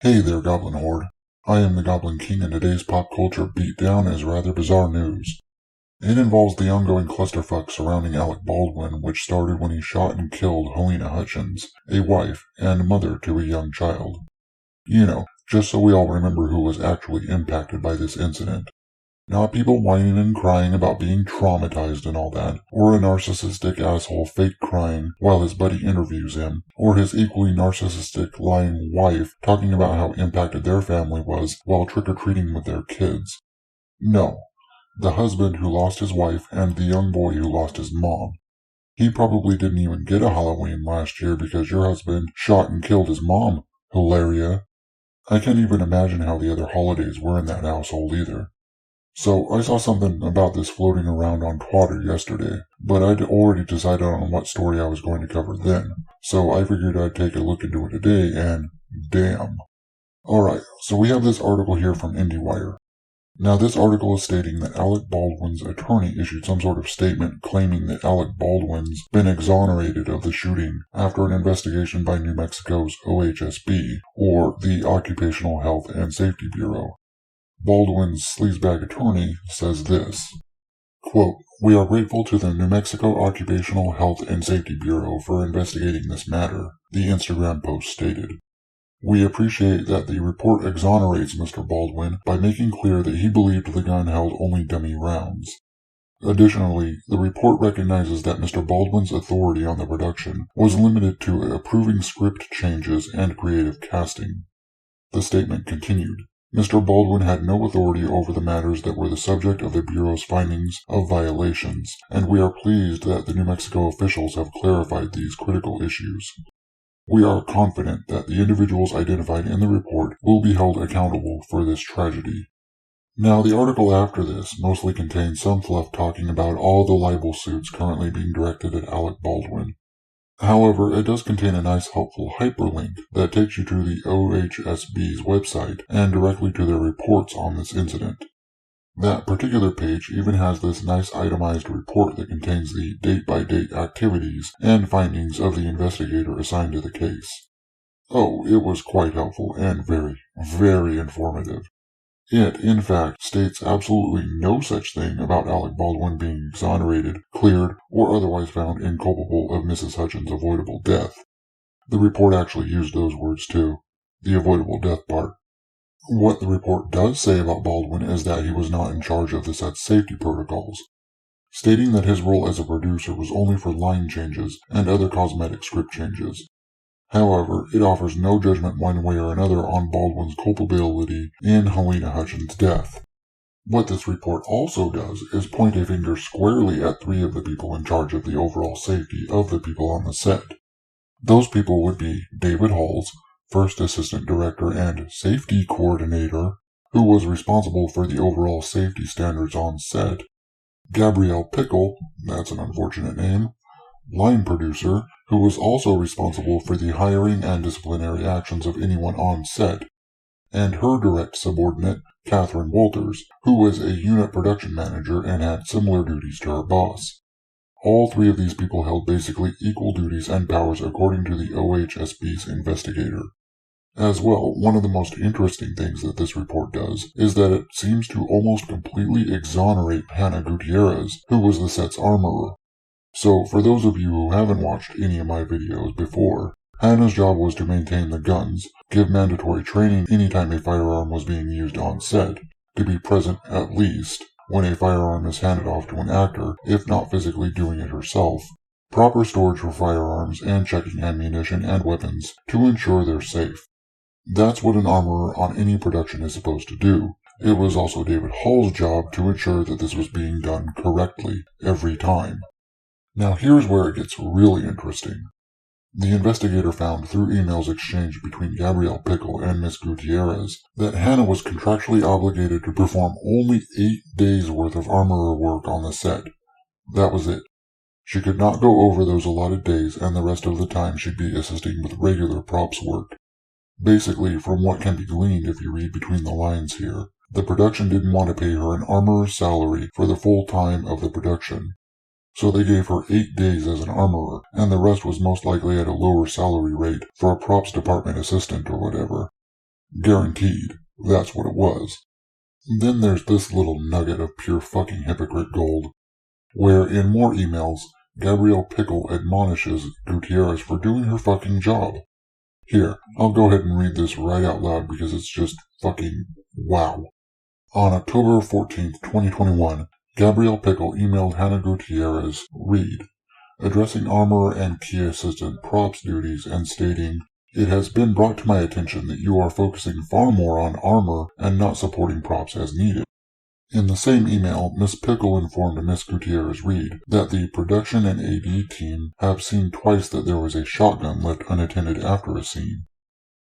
Hey there, Goblin Horde. I am the Goblin King, and today's pop culture beatdown is rather bizarre news. It involves the ongoing clusterfuck surrounding Alec Baldwin, which started when he shot and killed Helena Hutchins, a wife and mother to a young child. You know, just so we all remember who was actually impacted by this incident. Not people whining and crying about being traumatized and all that, or a narcissistic asshole fake crying while his buddy interviews him, or his equally narcissistic lying wife talking about how impacted their family was while trick-or-treating with their kids. No, the husband who lost his wife and the young boy who lost his mom. He probably didn't even get a Halloween last year because your husband shot and killed his mom. Hilaria. I can't even imagine how the other holidays were in that household either. So I saw something about this floating around on Twitter yesterday, but I'd already decided on what story I was going to cover then, so I figured I'd take a look into it today, and damn. Alright, so we have this article here from IndieWire. Now this article is stating that Alec Baldwin's attorney issued some sort of statement claiming that Alec Baldwin's been exonerated of the shooting after an investigation by New Mexico's OHSB, or the Occupational Health and Safety Bureau. Baldwin's sleazebag attorney says this, quote, "We are grateful to the New Mexico Occupational Health and Safety Bureau for investigating this matter," the Instagram post stated. "We appreciate that the report exonerates Mr. Baldwin by making clear that he believed the gun held only dummy rounds. Additionally, the report recognizes that Mr. Baldwin's authority on the production was limited to approving script changes and creative casting." The statement continued, "Mr. Baldwin had no authority over the matters that were the subject of the Bureau's findings of violations, and we are pleased that the New Mexico officials have clarified these critical issues. We are confident that the individuals identified in the report will be held accountable for this tragedy." Now, the article after this mostly contains some fluff talking about all the libel suits currently being directed at Alec Baldwin. However, it does contain a nice helpful hyperlink that takes you to the OHSB's website and directly to their reports on this incident. That particular page even has this nice itemized report that contains the date-by-date activities and findings of the investigator assigned to the case. Oh, it was quite helpful and very, very informative. It, in fact, states absolutely no such thing about Alec Baldwin being exonerated, cleared, or otherwise found inculpable of Mrs. Hutchins' avoidable death. The report actually used those words too, the avoidable death part. What the report does say about Baldwin is that he was not in charge of the set's safety protocols, stating that his role as a producer was only for line changes and other cosmetic script changes. However, it offers no judgment one way or another on Baldwin's culpability in Helena Hutchins' death. What this report also does is point a finger squarely at three of the people in charge of the overall safety of the people on the set. Those people would be David Halls, First Assistant Director and Safety Coordinator, who was responsible for the overall safety standards on set, Gabrielle Pickle, that's an unfortunate name, Line Producer, who was also responsible for the hiring and disciplinary actions of anyone on set, and her direct subordinate, Catherine Walters, who was a unit production manager and had similar duties to her boss. All three of these people held basically equal duties and powers according to the OHSB's investigator. As well, one of the most interesting things that this report does is that it seems to almost completely exonerate Hannah Gutierrez, who was the set's armorer. So, for those of you who haven't watched any of my videos before, Hannah's job was to maintain the guns, give mandatory training anytime a firearm was being used on set, to be present at least when a firearm is handed off to an actor, if not physically doing it herself, proper storage for firearms, and checking ammunition and weapons to ensure they're safe. That's what an armorer on any production is supposed to do. It was also David Hall's job to ensure that this was being done correctly every time. Now here's where it gets really interesting. The investigator found through emails exchanged between Gabrielle Pickle and Miss Gutierrez that Hannah was contractually obligated to perform only 8 days' worth of armorer work on the set. That was it. She could not go over those allotted days, and the rest of the time she'd be assisting with regular props work. Basically, from what can be gleaned if you read between the lines here, the production didn't want to pay her an armorer's salary for the full time of the production. So they gave her 8 days as an armorer, and the rest was most likely at a lower salary rate for a props department assistant or whatever. Guaranteed. That's what it was. Then there's this little nugget of pure fucking hypocrite gold, where in more emails, Gabrielle Pickle admonishes Gutierrez for doing her fucking job. Here, I'll go ahead and read this right out loud because it's just fucking wow. On October 14th, 2021, Gabrielle Pickle emailed Hannah Gutierrez, Reed, addressing armorer and key assistant props duties and stating, "It has been brought to my attention that you are focusing far more on armor and not supporting props as needed." In the same email, Miss Pickle informed Miss Gutierrez Reed that the production and AD team have seen twice that there was a shotgun left unattended after a scene.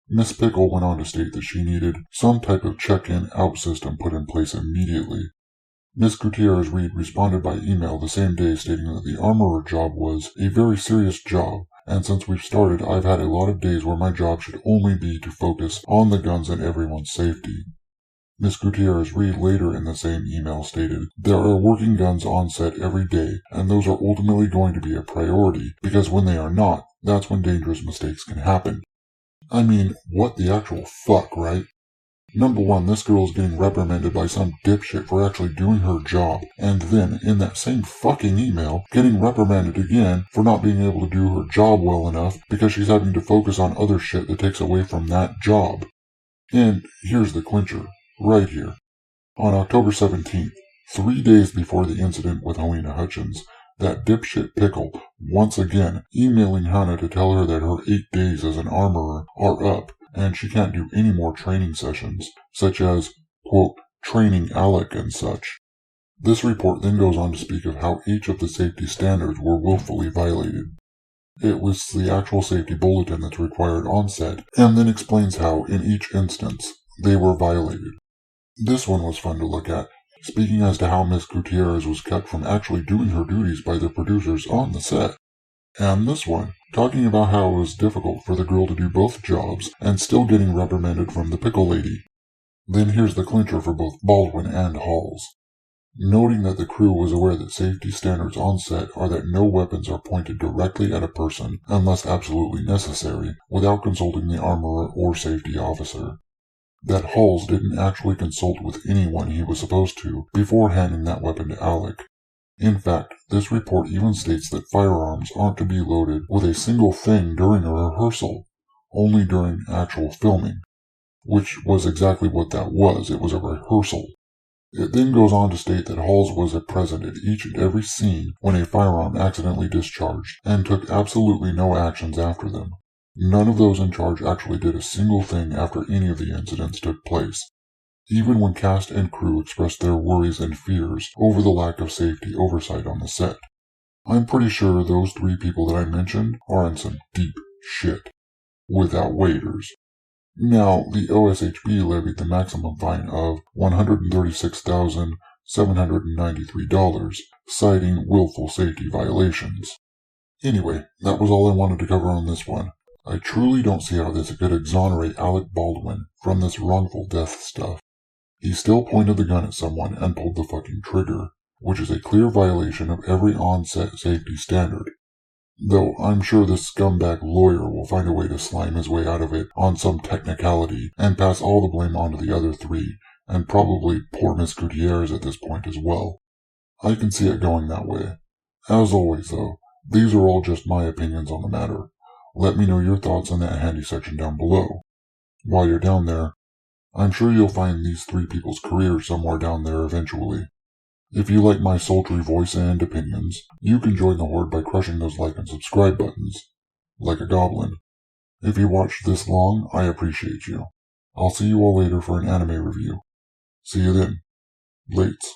Miss Pickle went on to state that she needed some type of check-in-out system put in place immediately. Miss Gutierrez Reed responded by email the same day stating that the armorer job was a very serious job, and since we've started I've had a lot of days where my job should only be to focus on the guns and everyone's safety. Miss Gutierrez Reed later in the same email stated, "There are working guns on set every day, and those are ultimately going to be a priority, because when they are not, that's when dangerous mistakes can happen." I mean, what the actual fuck, right? Number one, this girl is getting reprimanded by some dipshit for actually doing her job, and then, in that same fucking email, getting reprimanded again for not being able to do her job well enough because she's having to focus on other shit that takes away from that job. And here's the clincher. Right here. On October 17th, 3 days before the incident with Helena Hutchins, that dipshit Pickle, once again, emailing Hannah to tell her that her 8 days as an armorer are up, and she can't do any more training sessions, such as, quote, training Alec and such. This report then goes on to speak of how each of the safety standards were willfully violated. It lists the actual safety bulletin that's required on set, and then explains how, in each instance, they were violated. This one was fun to look at, speaking as to how Miss Gutierrez was kept from actually doing her duties by the producers on the set. And this one, talking about how it was difficult for the girl to do both jobs and still getting reprimanded from the pickle lady. Then here's the clincher for both Baldwin and Halls. Noting that the crew was aware that safety standards on set are that no weapons are pointed directly at a person unless absolutely necessary, without consulting the armorer or safety officer. That Halls didn't actually consult with anyone he was supposed to before handing that weapon to Alec. In fact, this report even states that firearms aren't to be loaded with a single thing during a rehearsal, only during actual filming, which was exactly what that was. It was a rehearsal. It then goes on to state that Halls was present at each and every scene when a firearm accidentally discharged, and took absolutely no actions after them. None of those in charge actually did a single thing after any of the incidents took place, even when cast and crew expressed their worries and fears over the lack of safety oversight on the set. I'm pretty sure those 3 people that I mentioned are in some deep shit, without waiters. Now, the OHSB levied the maximum fine of $136,793, citing willful safety violations. Anyway, that was all I wanted to cover on this one. I truly don't see how this could exonerate Alec Baldwin from this wrongful death stuff. He still pointed the gun at someone and pulled the fucking trigger, which is a clear violation of every on-set safety standard. Though I'm sure this scumbag lawyer will find a way to slime his way out of it on some technicality and pass all the blame onto the other 3, and probably poor Miss Gutierrez at this point as well. I can see it going that way. As always though, these are all just my opinions on the matter. Let me know your thoughts in that handy section down below. While you're down there, I'm sure you'll find these 3 people's careers somewhere down there eventually. If you like my sultry voice and opinions, you can join the horde by crushing those like and subscribe buttons, like a goblin. If you watched this long, I appreciate you. I'll see you all later for an anime review. See you then. Lates.